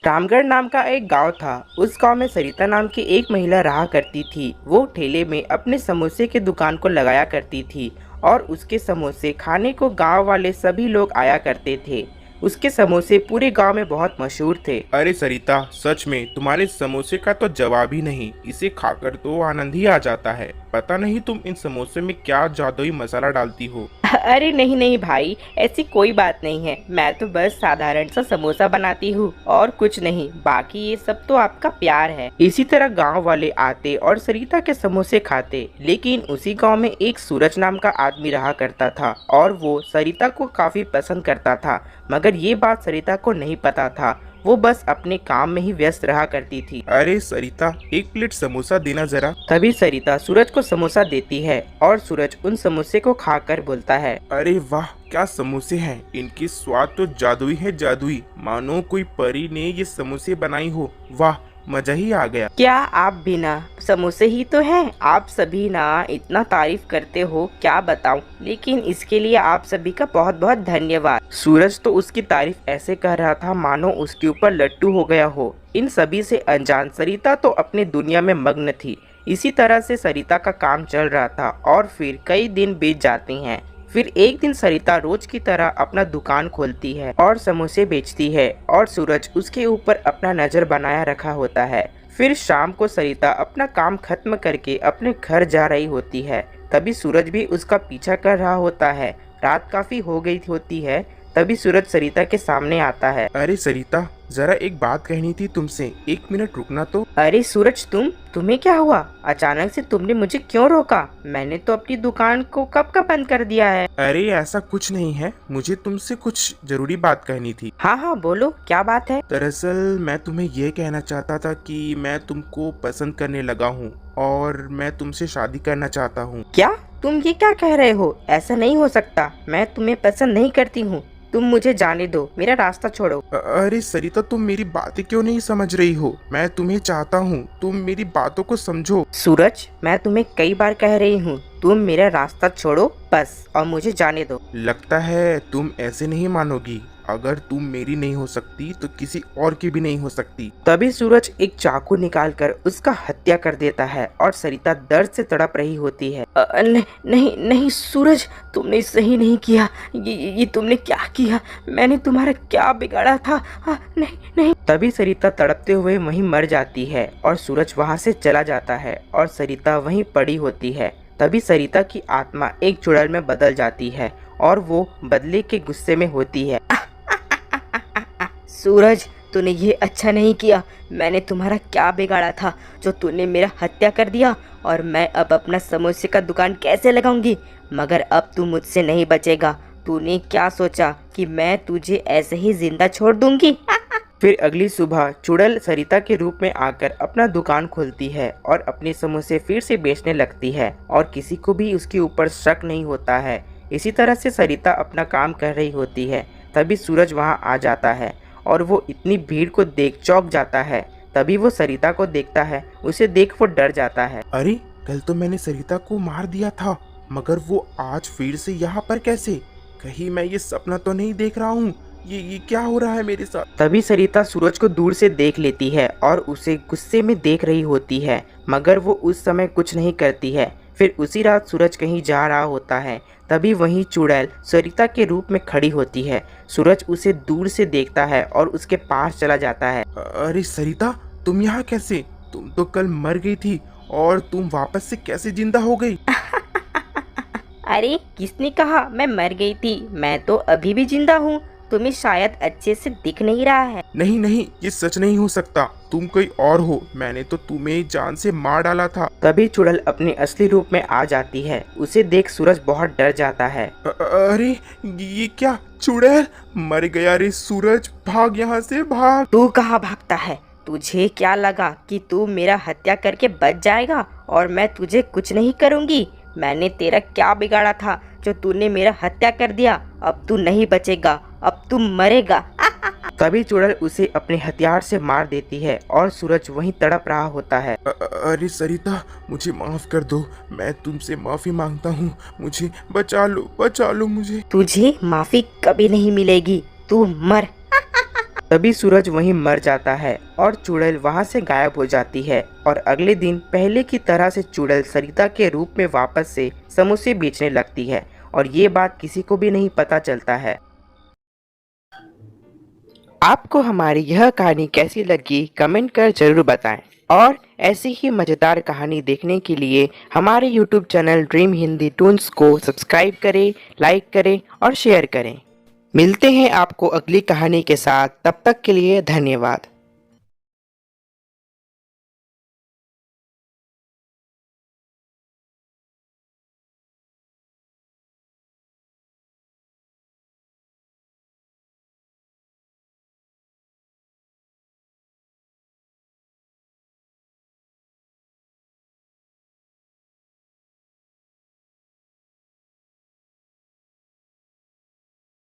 रामगढ़ नाम का एक गांव था। उस गांव में सरिता नाम की एक महिला रहा करती थी। वो ठेले में अपने समोसे की दुकान को लगाया करती थी और उसके समोसे खाने को गांव वाले सभी लोग आया करते थे। उसके समोसे पूरे गांव में बहुत मशहूर थे। अरे सरिता, सच में तुम्हारे समोसे का तो जवाब ही नहीं। इसे खाकर तो आनंद ही आ जाता है। पता नहीं तुम इन समोसे में क्या जादुई मसाला डालती हो। अरे नहीं नहीं भाई, ऐसी कोई बात नहीं है। मैं तो बस साधारण सा समोसा बनाती हूँ और कुछ नहीं। बाकी ये सब तो आपका प्यार है। इसी तरह गांव वाले आते और सरिता के समोसे खाते। लेकिन उसी गांव में एक सूरज नाम का आदमी रहा करता था और वो सरिता को काफी पसंद करता था। मगर ये बात सरिता को नहीं पता था। वो बस अपने काम में ही व्यस्त रहा करती थी। अरे सरिता, एक प्लेट समोसा देना जरा। तभी सरिता सूरज को समोसा देती है और सूरज उन समोसे को खाकर बोलता है, अरे वाह, क्या समोसे हैं। इनकी स्वाद तो जादुई है, जादुई। मानो कोई परी ने ये समोसे बनाई हो। वाह, मजा ही आ गया। क्या आप भी ना? समोसे ही तो हैं। आप सभी ना इतना तारीफ करते हो, क्या बताऊं। लेकिन इसके लिए आप सभी का बहुत बहुत धन्यवाद। सूरज तो उसकी तारीफ ऐसे कर रहा था मानो उसके ऊपर लट्टू हो गया हो। इन सभी से अनजान सरिता तो अपनी दुनिया में मग्न थी। इसी तरह से सरिता का काम चल रहा था और फिर कई दिन बीत जाते हैं। फिर एक दिन सरिता रोज की तरह अपना दुकान खोलती है और समोसे बेचती है और सूरज उसके ऊपर अपना नजर बनाया रखा होता है। फिर शाम को सरिता अपना काम खत्म करके अपने घर जा रही होती है। तभी सूरज भी उसका पीछा कर रहा होता है। रात काफी हो गई होती है। तभी सूरज सरिता के सामने आता है। अरे सरिता, जरा एक बात कहनी थी तुमसे। 1 मिनट रुकना तो। अरे सूरज, तुम्हें क्या हुआ? अचानक से तुमने मुझे क्यों रोका? मैंने तो अपनी दुकान को कब का बंद कर दिया है। अरे ऐसा कुछ नहीं है, मुझे तुमसे कुछ जरूरी बात कहनी थी। हाँ हाँ बोलो, क्या बात है? दरअसल मैं तुम्हें ये कहना चाहता था कि मैं तुमको पसंद करने लगा हूँ और मैं तुमसे शादी करना चाहता हूँ। क्या? तुम ये क्या कह रहे हो? ऐसा नहीं हो सकता। मैं तुम्हें पसंद नहीं करती हूँ। तुम मुझे जाने दो, मेरा रास्ता छोड़ो। अरे सरिता, तुम मेरी बातें क्यों नहीं समझ रही हो? मैं तुम्हें चाहता हूँ, तुम मेरी बातों को समझो। सूरज, मैं तुम्हें कई बार कह रही हूँ, तुम मेरा रास्ता छोड़ो बस और मुझे जाने दो। लगता है तुम ऐसे नहीं मानोगी। अगर तुम मेरी नहीं हो सकती तो किसी और की भी नहीं हो सकती। तभी सूरज एक चाकू निकालकर उसका हत्या कर देता है और सरिता दर्द से तड़प रही होती है। नहीं नहीं सूरज, तुमने सही नहीं किया। ये तुमने क्या किया? मैंने तुम्हारा क्या बिगाड़ा था? नहीं नहीं। तभी सरिता तड़पते हुए वहीं मर जाती है और सूरज वहां से चला जाता है और सरिता वहीं पड़ी होती है। तभी सरिता की आत्मा एक चुड़ैल में बदल जाती है और वो बदले के गुस्से में होती है। सूरज, तूने ये अच्छा नहीं किया। मैंने तुम्हारा क्या बिगाड़ा था जो तूने मेरा हत्या कर दिया? और मैं अब अपना समोसे का दुकान कैसे लगाऊंगी? मगर अब तू मुझसे नहीं बचेगा। तूने क्या सोचा कि मैं तुझे ऐसे ही जिंदा छोड़ दूंगी? फिर अगली सुबह चुड़ैल सरिता के रूप में आकर अपना दुकान खोलती है और अपने समोसे फिर से बेचने लगती है और किसी को भी उसके ऊपर शक नहीं होता है। इसी तरह से सरिता अपना काम कर रही होती है। तभी सूरज वहां आ जाता है और वो इतनी भीड़ को देख चौंक जाता है। तभी वो सरिता को देखता है। उसे देख वो डर जाता है। अरे, कल तो मैंने सरिता को मार दिया था, मगर वो आज फिर से यहाँ पर कैसे? कहीं मैं ये सपना तो नहीं देख रहा हूँ? ये क्या हो रहा है मेरे साथ? तभी सरिता सूरज को दूर से देख लेती है और उसे गुस्से में देख रही होती है, मगर वो उस समय कुछ नहीं करती है। फिर उसी रात सूरज कहीं जा रहा होता है। तभी वहीं चुड़ैल सरिता के रूप में खड़ी होती है। सूरज उसे दूर से देखता है और उसके पास चला जाता है। अरे सरिता, तुम यहाँ कैसे? तुम तो कल मर गई थी और तुम वापस से कैसे जिंदा हो गई? अरे किसने कहा मैं मर गई थी? मैं तो अभी भी जिंदा हूँ। तुम्हें शायद अच्छे से दिख नहीं रहा है। नहीं नहीं, ये सच नहीं हो सकता। तुम कोई और हो। मैंने तो तुम्हें जान से मार डाला था। तभी चुड़ैल अपने असली रूप में आ जाती है। उसे देख सूरज बहुत डर जाता है। अरे ये क्या? चुड़ैल मर गया रे सूरज, भाग यहाँ से भाग। तू कहाँ भागता है? तुझे क्या लगा कि तू मेरा हत्या करके बच जाएगा और मैं तुझे कुछ नहीं करूँगी? मैंने तेरा क्या बिगाड़ा था जो तूने मेरा हत्या कर दिया? अब तू नहीं बचेगा, अब तू मरेगा। तभी चुड़ैल उसे अपने हथियार से मार देती है और सूरज वहीं तड़प रहा होता है। अरे सरिता, मुझे माफ कर दो। मैं तुमसे माफी मांगता हूँ। मुझे बचा लो मुझे। तुझे माफी कभी नहीं मिलेगी, तू मर। तभी सूरज वहीं मर जाता है और चुड़ैल वहां से गायब हो जाती है। और अगले दिन पहले की तरह से चुड़ैल सरिता के रूप में वापस से समोसे बेचने लगती है और ये बात किसी को भी नहीं पता चलता है। आपको हमारी यह कहानी कैसी लगी कमेंट कर जरूर बताएं और ऐसी ही मज़ेदार कहानी देखने के लिए हमारे YouTube channel dream Hindi Toons को सब्सक्राइब करें, लाइक करें और शेयर करें। मिलते हैं आपको अगली कहानी के साथ, तब तक के लिए धन्यवाद।